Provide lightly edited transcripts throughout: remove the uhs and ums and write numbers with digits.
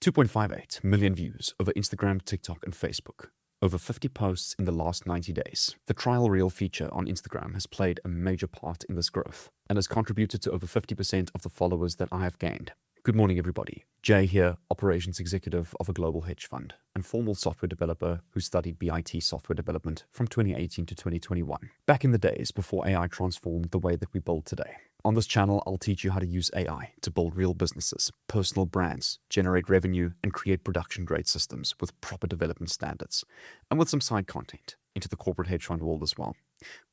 2.58 million views over Instagram, TikTok, and Facebook. Over 50 posts in the last 90 days. The trial reel feature on Instagram has played a major part in this growth and has contributed to over 50% of the followers that I have gained. Good morning, everybody. Jay here, operations executive of a global hedge fund and formal software developer who studied BIT software development from 2018 to 2021. Back in the days before AI transformed the way that we build today. On this channel, I'll teach you how to use AI to build real businesses, personal brands, generate revenue, and create production-grade systems with proper development standards, and with some side content into the corporate hedge fund world as well.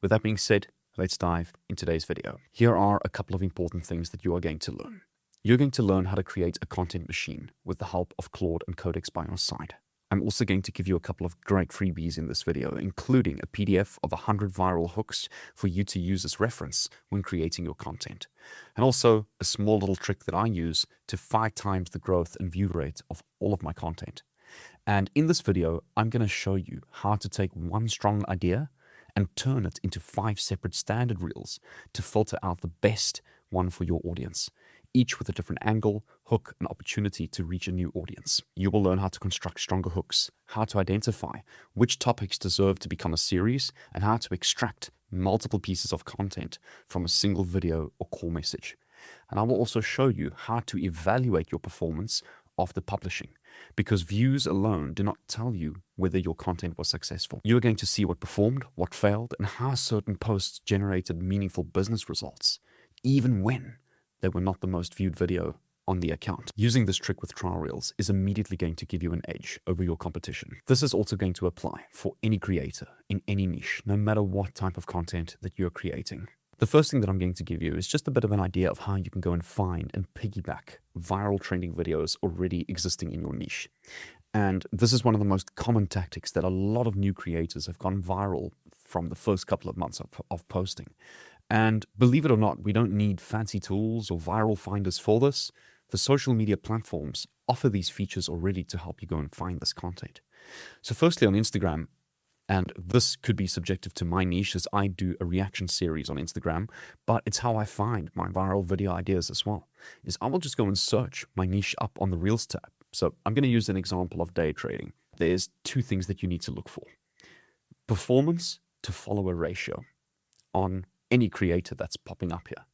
With that being said, let's dive into today's video. Here are a couple of important things that you are going to learn. You're going to learn how to create a content machine with the help of Claude and Codex by your side. I'm also going to give you a couple of great freebies in this video, including a PDF of 100 viral hooks for you to use as reference when creating your content. And also a small little trick that I use to 5 times the growth and view rate of all of my content. And in this video, I'm going to show you how to take one strong idea and turn it into 5 separate standard reels to filter out the best one for your audience, each with a different angle, hook, and opportunity to reach a new audience. You will learn how to construct stronger hooks, how to identify which topics deserve to become a series, and how to extract multiple pieces of content from a single video or core message. And I will also show you how to evaluate your performance after publishing, because views alone do not tell you whether your content was successful. You are going to see what performed, what failed, and how certain posts generated meaningful business results, even when they were not the most viewed video on the account. Using this trick with trial reels is immediately going to give you an edge over your competition. This is also going to apply for any creator in any niche, no matter what type of content that you're creating. The first thing that I'm going to give you is just a bit of an idea of how you can go and find and piggyback viral trending videos already existing in your niche. And this is one of the most common tactics that a lot of new creators have gone viral from the first couple of months of posting. And believe it or not, we don't need fancy tools or viral finders for this. The social media platforms offer these features already to help you go and find this content. So firstly on Instagram, and this could be subjective to my niche as I do a reaction series on Instagram, but it's how I find my viral video ideas as well, is I will just go and search my niche up on the Reels tab. So I'm going to use an example of day trading. There's 2 things that you need to look for. Performance to follower ratio on any creator that's popping up here.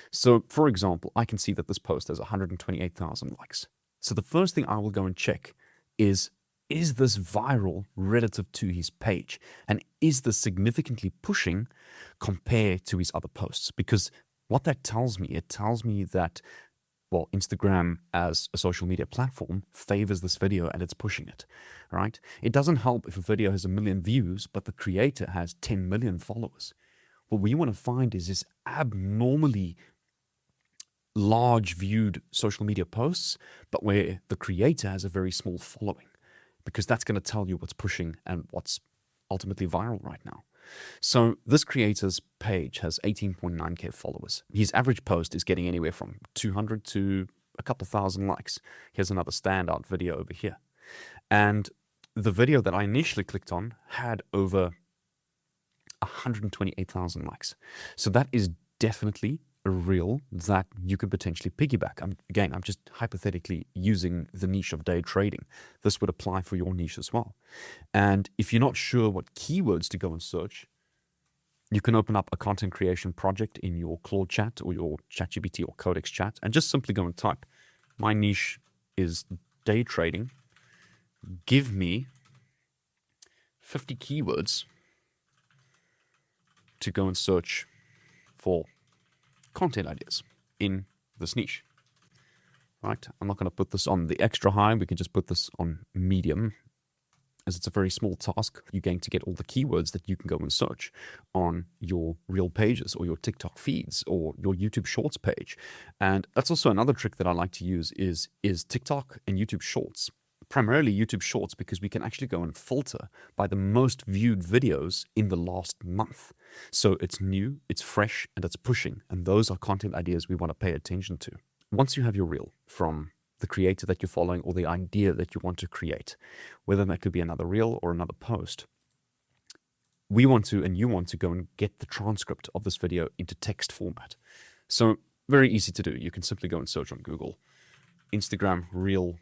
So for example, I can see that this post has 128,000 likes. So the first thing I will go and check is this viral relative to his page? And is this significantly pushing compared to his other posts? Because what that tells me, it tells me that, well, Instagram as a social media platform favors this video and it's pushing it, right? It doesn't help if a video has 1 million views, but the creator has 10 million followers. What we want to find is this abnormally large viewed social media posts, but where the creator has a very small following, because that's going to tell you what's pushing and what's ultimately viral right now. So this creator's page has 18.9k followers. His average post is getting anywhere from 200 to a couple thousand likes. Here's another standout video over here. And the video that I initially clicked on had over 128,000 likes. So that is definitely a reel that you could potentially piggyback. I'm just hypothetically using the niche of day trading. This would apply for your niche as well. And if you're not sure what keywords to go and search, you can open up a content creation project in your Claude chat or your ChatGPT or Codex chat and just simply go and type, my niche is day trading. Give me 50 keywords to go and search for content ideas in this niche, right? I'm not going to put this on the extra high. We can just put this on medium, as it's a very small task. You're going to get all the keywords that you can go and search on your Reel pages or your TikTok feeds or your YouTube Shorts page. And that's also another trick that I like to use is TikTok and YouTube Shorts. Primarily YouTube Shorts, because we can actually go and filter by the most viewed videos in the last month. So it's new, it's fresh, and it's pushing. And those are content ideas we want to pay attention to. Once you have your reel from the creator that you're following or the idea that you want to create, whether that could be another reel or another post, we want to, and you want to go and get the transcript of this video into text format. So very easy to do. You can simply go and search on Google, Instagram Reel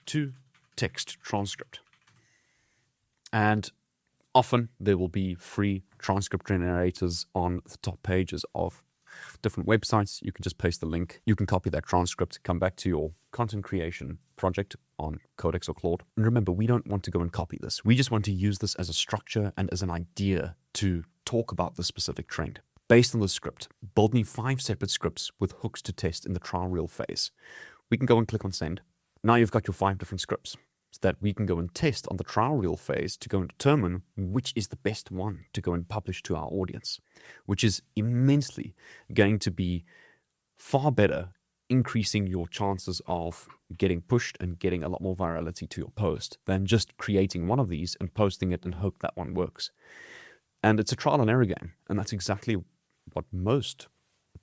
to text transcript. And often there will be free transcript generators on the top pages of different websites. You can just paste the link. You can copy that transcript, come back to your content creation project on Codex or Claude. And remember, we don't want to go and copy this. We just want to use this as a structure and as an idea to talk about the specific trend. Based on the script, build me 5 separate scripts with hooks to test in the trial reel phase. We can go and click on send. Now you've got your 5 different scripts so that we can go and test on the trial reel phase to go and determine which is the best one to go and publish to our audience, which is immensely going to be far better, increasing your chances of getting pushed and getting a lot more virality to your post than just creating one of these and posting it and hope that one works. And it's a trial and error game, and that's exactly what most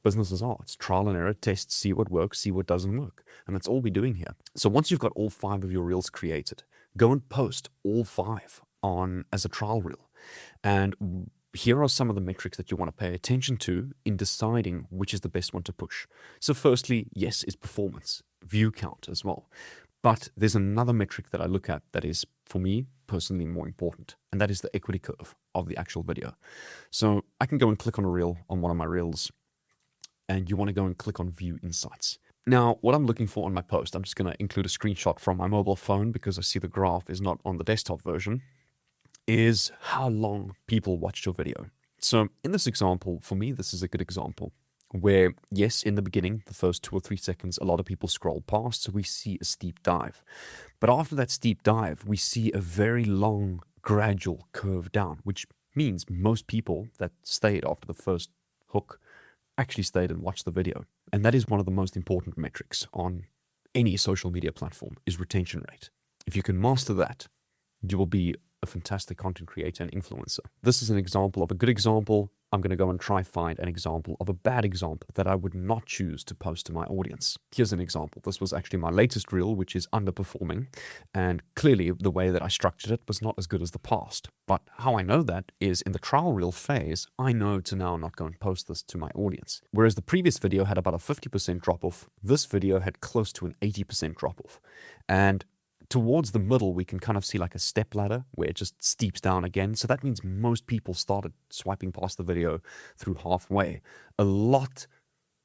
businesses are. It's trial and error, test, see what works, see what doesn't work. And that's all we're doing here. So once you've got all 5 of your reels created, go and post all 5 on as a trial reel. And here are some of the metrics that you want to pay attention to in deciding which is the best one to push. So firstly, yes, is performance, view count as well. But there's another metric that I look at that is, for me, personally more important, and that is the equity curve of the actual video. So I can go and click on a reel on one of my reels, and you want to go and click on View Insights. Now, what I'm looking for on my post, I'm just going to include a screenshot from my mobile phone because I see the graph is not on the desktop version, is how long people watched your video. So in this example, for me, this is a good example where, yes, in the beginning, the first 2 or 3 seconds, a lot of people scroll past, so we see a steep dive. But after that steep dive, we see a very long, gradual curve down, which means most people that stayed after the first hook actually stayed and watched the video. And that is one of the most important metrics on any social media platform, is retention rate. If you can master that, you will be a fantastic content creator and influencer. This is an example of a good example. I'm going to go and try find an example of a bad example that I would not choose to post to my audience. Here's an example. This was actually my latest reel, which is underperforming. And clearly the way that I structured it was not as good as the past. But how I know that is in the trial reel phase, I know to now not go and post this to my audience. Whereas the previous video had about a 50% drop off, this video had close to an 80% drop off. And towards the middle, we can kind of see like a step ladder where it just steeps down again. So that means most people started swiping past the video through halfway. A lot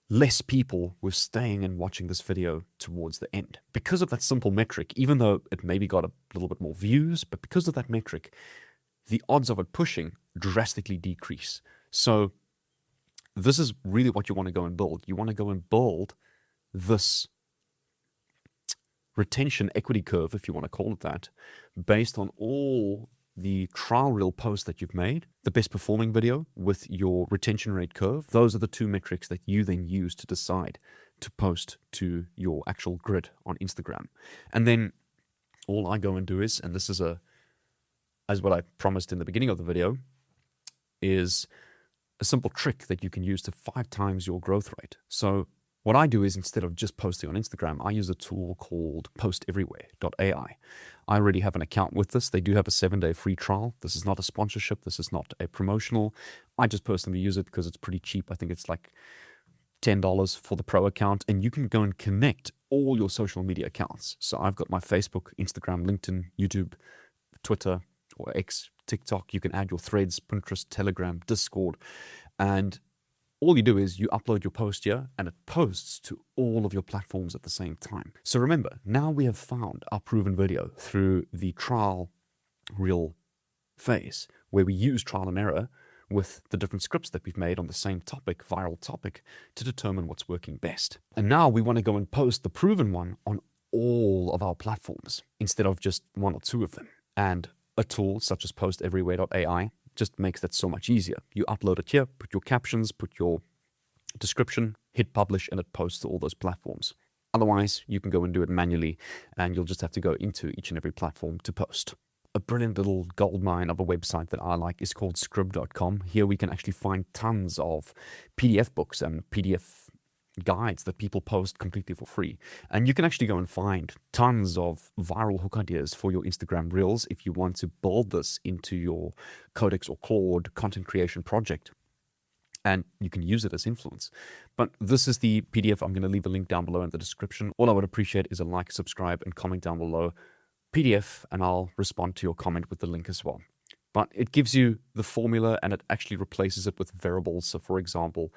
less people were staying and watching this video towards the end. Because of that simple metric, even though it maybe got a little bit more views, but because of that metric, the odds of it pushing drastically decrease. So this is really what you want to go and build. You want to go and build this retention equity curve, if you want to call it that, based on all the trial reel posts that you've made, the best performing video with your retention rate curve. Those are the 2 metrics that you then use to decide to post to your actual grid on Instagram. And then all I go and do is, and this is as what I promised in the beginning of the video, is a simple trick that you can use to 5 times your growth rate. So what I do is, instead of just posting on Instagram, I use a tool called posteverywhere.ai. I already have an account with this. They do have a 7-day free trial. This is not a sponsorship. This is not a promotional. I just personally use it because it's pretty cheap. I think it's like $10 for the pro account, and you can go and connect all your social media accounts. So I've got my Facebook, Instagram, LinkedIn, YouTube, Twitter, or X, TikTok. You can add your threads, Pinterest, Telegram, Discord, and all you do is you upload your post here and it posts to all of your platforms at the same time. So remember, now we have found our proven video through the trial reel phase, where we use trial and error with the different scripts that we've made on the same topic, viral topic, to determine what's working best. And now we want to go and post the proven one on all of our platforms instead of just 1 or 2 of them. And a tool such as posteverywhere.ai just makes that so much easier. You upload it here, put your captions, put your description, hit publish, and it posts to all those platforms. Otherwise, you can go and do it manually, and you'll just have to go into each and every platform to post. A brilliant little goldmine of a website that I like is called scrib.com. Here we can actually find tons of PDF books and PDF guides that people post completely for free. And you can actually go and find tons of viral hook ideas for your Instagram reels if you want to build this into your Codex or Claude content creation project. and you can use it as influence. But this is the PDF. I'm going to leave a link down below in the description. All I would appreciate is a like, subscribe, and comment down below. PDF, and I'll respond to your comment with the link as well. But it gives you the formula and it actually replaces it with variables. So for example,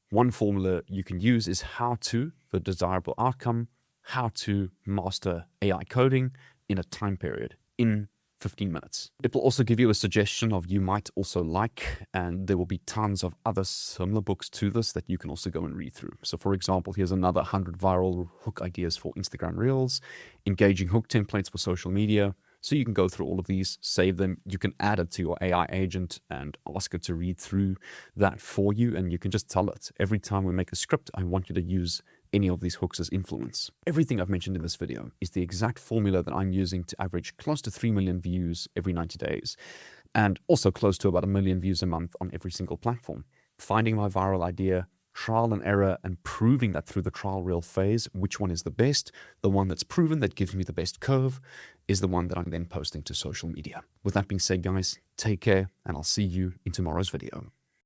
one formula you can use is how to, the desirable outcome, how to master AI coding in a time period in 15 minutes. It will also give you a suggestion of you might also like, and there will be tons of other similar books to this that you can also go and read through. So for example, here's another 100 viral hook ideas for Instagram Reels, engaging hook templates for social media. So you can go through all of these, save them. You can add it to your AI agent and ask it to read through that for you. And you can just tell it, every time we make a script, I want you to use any of these hooks as influence. Everything I've mentioned in this video is the exact formula that I'm using to average close to 3 million views every 90 days. And also close to about 1 million views a month on every single platform. Finding my viral idea, trial and error, and proving that through the trial reel phase, which one is the best, the one that's proven that gives me the best curve, is the one that I'm then posting to social media. With that being said, guys, take care, and I'll see you in tomorrow's video.